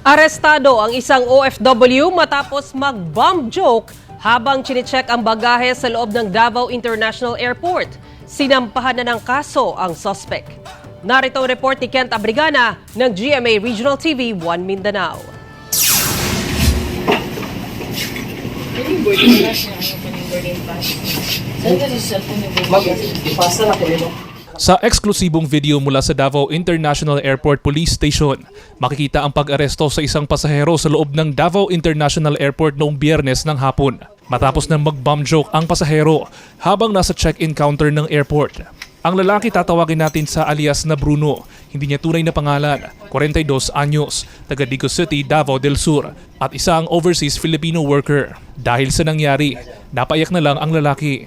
Arestado ang isang OFW matapos mag-bomb joke habang chinecheck ang bagahe sa loob ng Davao International Airport. Sinampahan na ng kaso ang suspect. Narito ang report ni Kent Abrigana ng GMA Regional TV 1 Mindanao. Sa eksklusibong video mula sa Davao International Airport Police Station, makikita ang pag-aresto sa isang pasahero sa loob ng Davao International Airport noong Biyernes ng hapon. Matapos na mag-bomb joke ang pasahero habang nasa check-in counter ng airport. Ang lalaki tatawagin natin sa alias na Bruno, hindi niya tunay na pangalan, 42 anyos, taga Digos City, Davao del Sur, at isang overseas Filipino worker. Dahil sa nangyari, napaiyak na lang ang lalaki.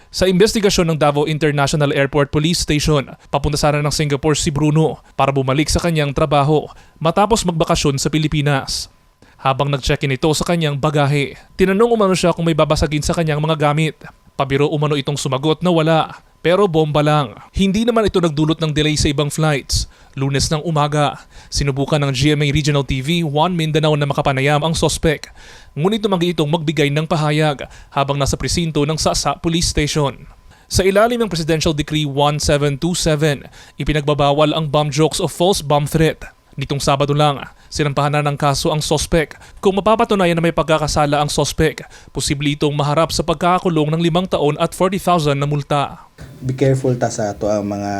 Sa investigasyon ng Davao International Airport Police Station, papunta sana ng Singapore si Bruno para bumalik sa kanyang trabaho matapos magbakasyon sa Pilipinas. Habang nag-check-in ito sa kanyang bagahe, tinanong umano siya kung may babasagin sa kanyang mga gamit. Pabiro umano itong sumagot na wala, pero bomba lang. Hindi naman ito nagdulot ng delay sa ibang flights. Lunes ng umaga, sinubukan ng GMA Regional TV 1 Mindanao na makapanayam ang sospek. Ngunit tumanggi itong magbigay ng pahayag habang nasa presinto ng Sasa Police Station. Sa ilalim ng Presidential Decree 1727, ipinagbabawal ang bomb jokes o false bomb threat. Nitong Sabado lang, sinampahan na ng kaso ang sospek. Kung mapapatunayan na may pagkakasala ang sospek, posible itong maharap sa pagkakakulong ng 5 taon at 40,000 na multa. Be careful ta sa ato ang mga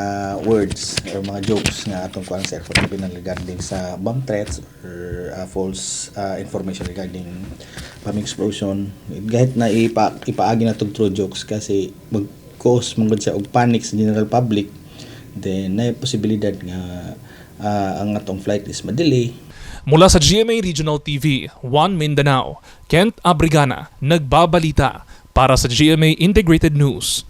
words or mga jokes nga atong kuan sa airport regarding sa bomb threats or false information regarding bomb explosion. Kahit na ipaagi na tong true jokes kasi mag-cause mangod siya og panic sa general public, then na posibilidad nga ang atong flight is madelay. Mula sa GMA Regional TV 1 Mindanao, Kent Abrigana, nagbabalita para sa GMA Integrated News.